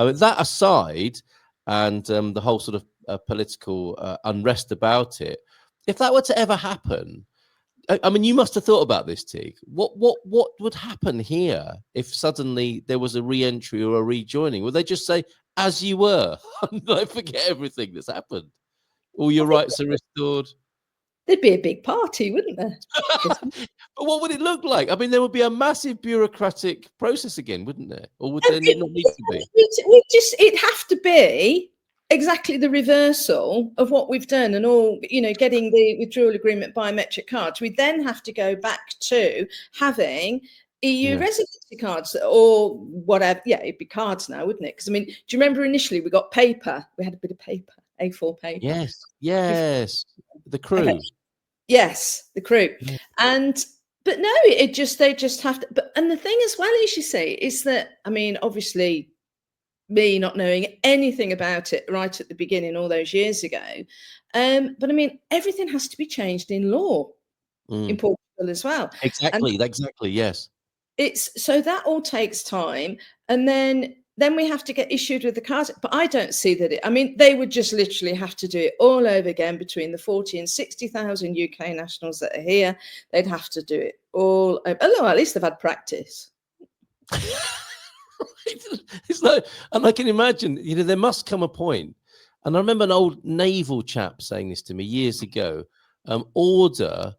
I mean, that aside, and the whole sort of political unrest about it, if that were to ever happen, I mean, you must have thought about this, Tig. What would happen here if suddenly there was a re-entry or a rejoining? Would they just say, "As you were," and like, forget everything that's happened? All your rights are restored. There'd be a big party, wouldn't there? But what would it look like? I mean, there would be a massive bureaucratic process again, wouldn't there? Or would there not need to be? It'd have to be exactly the reversal of what we've done, and all, getting the withdrawal agreement biometric cards. We then have to go back to having EU residency cards or whatever. Yeah, it'd be cards now, wouldn't it? Because I mean, do you remember initially we got paper? We had a bit of paper, A4 paper. Yes, the crew. Okay. Yes, the crew, but no, they just have to. But and the thing as well, as you say, is that, I mean, obviously, me not knowing anything about it right at the beginning all those years ago, but I mean, everything has to be changed in law in Portugal as well. Exactly, yes. It's so that all takes time, and then we have to get issued with the cards. But I don't see that. I mean, they would just literally have to do it all over again between the 40 and 60,000 UK nationals that are here. They'd have to do it all over. Oh, no, at least they've had practice. It's like, and I can imagine, there must come a point. And I remember an old naval chap saying this to me years ago: order,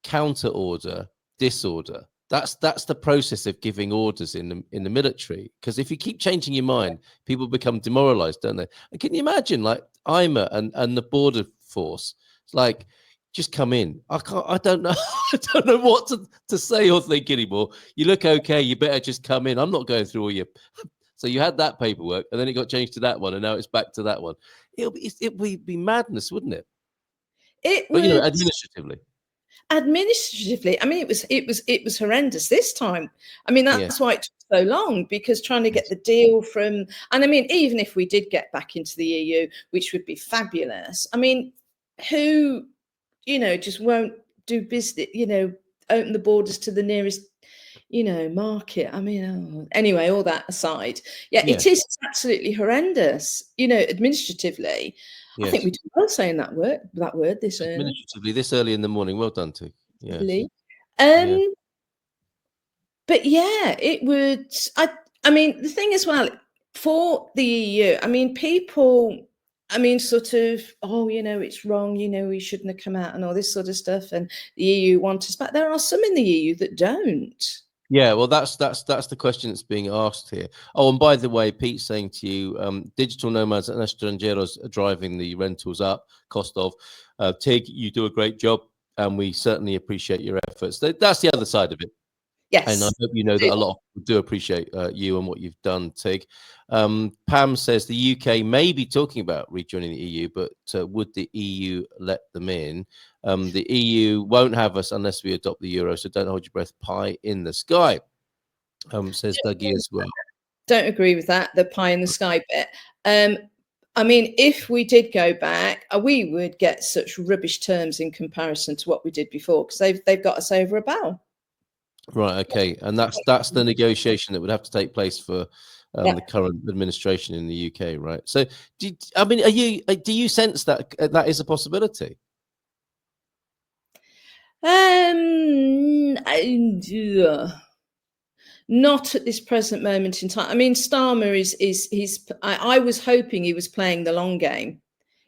counter order, disorder. That's the process of giving orders in the military. Because if you keep changing your mind, people become demoralized, don't they? And can you imagine, like, IMA and the border force? It's like, just come in. I don't know. I don't know what to say or think anymore. You look okay. You better just come in. I'm not going through all your. So you had that paperwork, and then it got changed to that one, and now it's back to that one. It would be madness, wouldn't it? But administratively. Administratively, I mean, it was horrendous this time. I mean, that's why it took so long, because trying to get the deal from, and I mean, even if we did get back into the EU, which would be fabulous, I mean, who, just won't do business, open the borders to the nearest, market. I mean, anyway, all that aside, it is absolutely horrendous, administratively. Yes. I think we do well saying that word this early. Administratively, this early in the morning. Well done, Tig. Yeah. But yeah, it would. I mean, the thing as well for the EU. I mean, people. I mean, sort of. Oh, it's wrong. We shouldn't have come out and all this sort of stuff. And the EU want us back. There are some in the EU that don't. Yeah, well, that's the question that's being asked here. Oh, and by the way, Pete's saying to you, digital nomads and estrangeros are driving the rentals up, cost of. Tig, you do a great job, and we certainly appreciate your efforts. That's the other side of it. Yes. And I hope you know that a lot of people do appreciate you and what you've done, Tig. Pam says the UK may be talking about rejoining the EU, but would the EU let them in? The EU won't have us unless we adopt the euro, so don't hold your breath. Pie in the sky, says Dougie as well. Don't agree with that, the pie in the sky bit. I mean, if we did go back, we would get such rubbish terms in comparison to what we did before, because they've got us over a barrel. Right. Okay. And that's the negotiation that would have to take place for the current administration in the UK, right? So, do you sense that that is a possibility? Not at this present moment in time. I mean, Starmer he's. I was hoping he was playing the long game.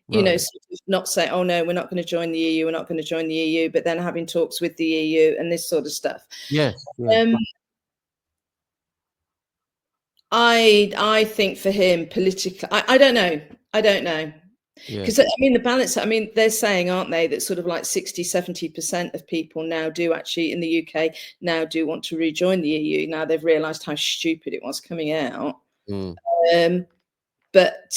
Right. Sort of not say, oh no, we're not going to join the EU, we're not going to join the EU, but then having talks with the EU and this sort of stuff. Yeah. I think for him politically, I don't know. Because I mean, the balance, I mean, they're saying, aren't they, that sort of like 60-70% of people now do actually in the UK now do want to rejoin the EU. Now they've realised how stupid it was coming out. But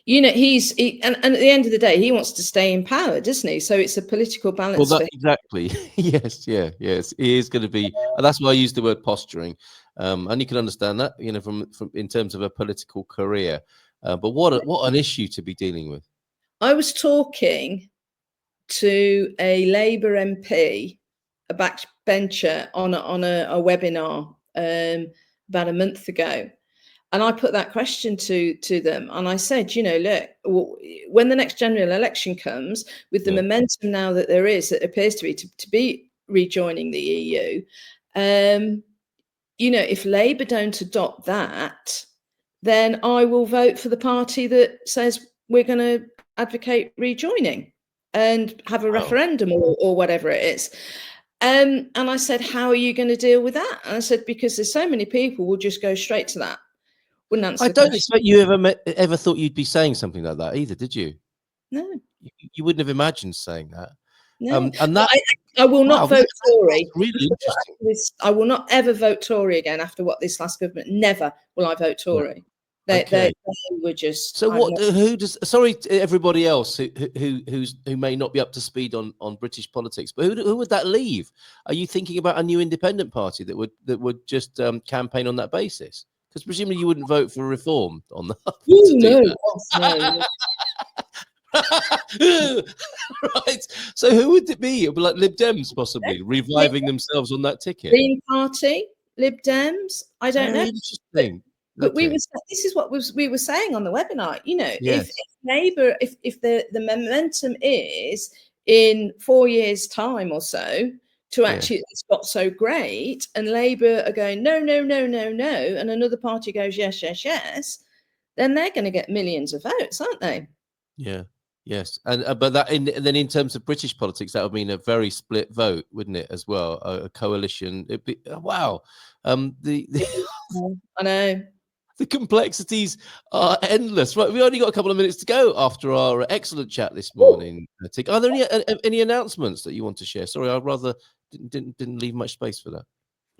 he's and at the end of the day, he wants to stay in power, doesn't he? So it's a political balance. Well, exactly. Yes. It is going to be. That's why I use the word posturing, and you can understand that, from in terms of a political career. But what an issue to be dealing with. I was talking to a Labour MP, a backbencher, on a webinar about a month ago. And I put that question to them, and I said, look, when the next general election comes, with the momentum now that there is, that appears to be rejoining the EU, if Labour don't adopt that, then I will vote for the party that says we're going to advocate rejoining and have a referendum or whatever it is. And I said, how are you going to deal with that? And I said, because there's so many people will just go straight to that. Wouldn't answer I don't expect you ever thought you'd be saying something like that either, did you? No. You wouldn't have imagined saying that. No. And that I will not vote Tory. Really interesting. I will not ever vote Tory again after what this last government. Never will I vote Tory. They were just. So what? Who does? Sorry, to everybody else who may not be up to speed on British politics, but who would that leave? Are you thinking about a new independent party that would just campaign on that basis? Because presumably you wouldn't vote for reform on that. No. Right. So who would it be? It would be like Lib Dems possibly reviving themselves on that ticket. Green Party, Lib Dems. I don't know. Interesting. But this is what we were saying on the webinar. If Labour, if the momentum is in 4 years' time or so to actually it's got so great, and Labour are going no, and another party goes yes, then they're going to get millions of votes, aren't they? Yeah. Yes, and but that then in terms of British politics, that would mean a very split vote, wouldn't it? As well, a coalition. It'd be wow. I know. The complexities are endless. Right, we only got a couple of minutes to go after our excellent chat this morning. Are there any announcements that you want to share? Sorry, I rather didn't leave much space for that.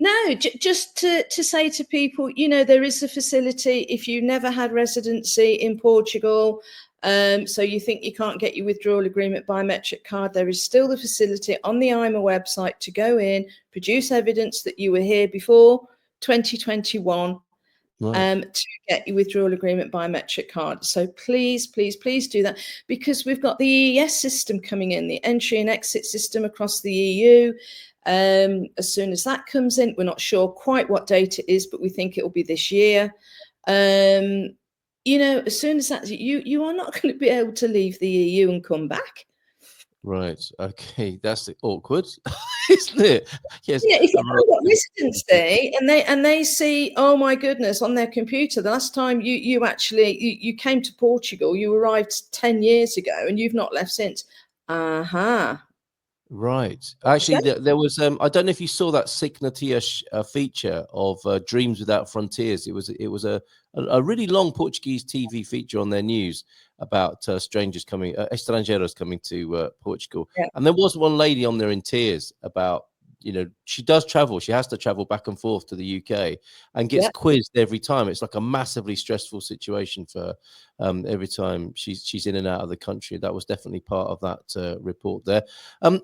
No, just to say to people, there is a facility if you never had residency in Portugal. So you think you can't get your withdrawal agreement biometric card, there is still the facility on the IMA website to go in, produce evidence that you were here before 2021. To get your withdrawal agreement biometric card. So please do that, because we've got the EES system coming in, the entry and exit system across the EU. As soon as that comes in, we're not sure quite what date it is, but we think it will be this year. As soon as that, you are not going to be able to leave the EU and come back. Right. Okay. That's awkward, isn't it? Yes. Yeah. If you've got residency and they see, oh my goodness, on their computer, the last time you came to Portugal, you arrived 10 years ago and you've not left since. Right. Actually, there was I don't know if you saw that Signatia feature of Dreams Without Frontiers. It was a really long Portuguese TV feature on their news about estrangeiros coming to Portugal. Yeah. And there was one lady on there in tears about, she does travel. She has to travel back and forth to the UK and gets quizzed every time. It's like a massively stressful situation for her every time she's in and out of the country. That was definitely part of that report there.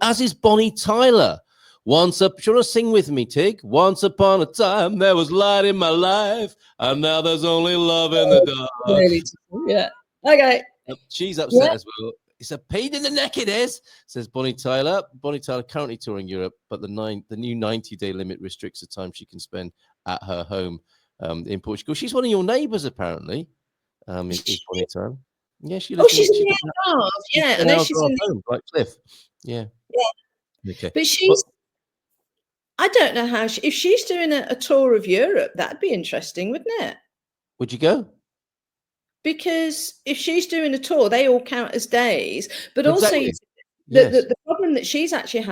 As is Bonnie Tyler. Do you want to sing with me, Tig? Once upon a time, there was light in my life, and now there's only love in the dark. Yeah. Okay. She's upset as well. It's a pain in the neck, it is, says Bonnie Tyler. Bonnie Tyler currently touring Europe, but the new 90-day limit restricts the time she can spend at her home in Portugal. She's one of your neighbours, apparently. Is Bonnie Tyler? Yeah, she lives. She's in the Algarve. Yeah, and then she's in home, like Cliff. Yeah. Yeah. Okay. But I don't know how if she's doing a tour of Europe, that'd be interesting, wouldn't it? Would you go? Because if she's doing a tour, they all count as days. But also, the problem that she's actually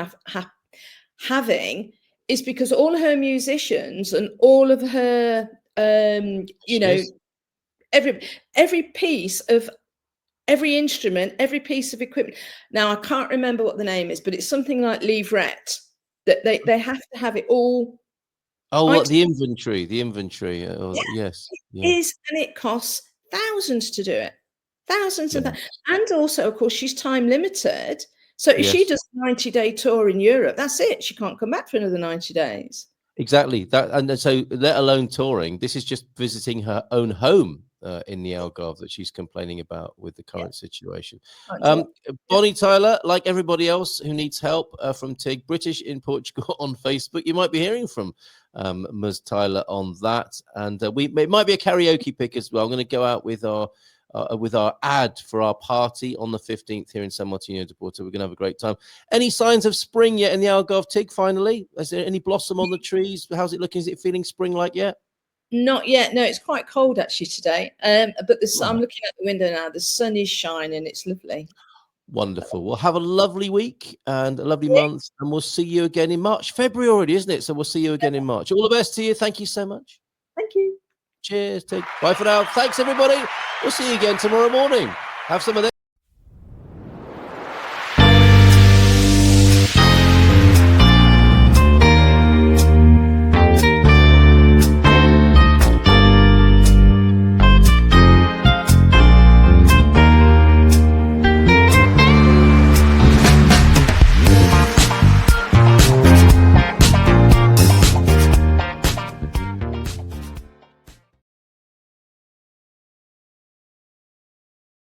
having is because all her musicians and all of her, every piece of every instrument, every piece of equipment. Now, I can't remember what the name is, but it's something like livret. That they have to have it all. Oh, what, the inventory? Yes. And it costs thousands to do it. Thousands of that. And also, of course, she's time limited. So if she does a 90-day tour in Europe, that's it. She can't come back for another 90 days. Exactly. And so let alone touring, this is just visiting her own home in the Algarve that she's complaining about with the current situation. Sure. Bonnie Tyler, like everybody else who needs help from TIG, British in Portugal on Facebook. You might be hearing from Ms. Tyler on that. And it might be a karaoke pick as well. I'm going to go out with our ad for our party on the 15th here in San Martino de Porto. We're going to have a great time. Any signs of spring yet in the Algarve, TIG, finally? Is there any blossom on the trees? How's it looking? Is it feeling spring-like yet? Not yet. No, it's quite cold actually today. But I'm looking out the window now. The sun is shining. It's lovely. Wonderful. Well, have a lovely week and a lovely month. And we'll see you again in March. February already, isn't it? So we'll see you again in March. All the best to you. Thank you so much. Thank you. Cheers. Bye for now. Thanks, everybody. We'll see you again tomorrow morning. Have some of this.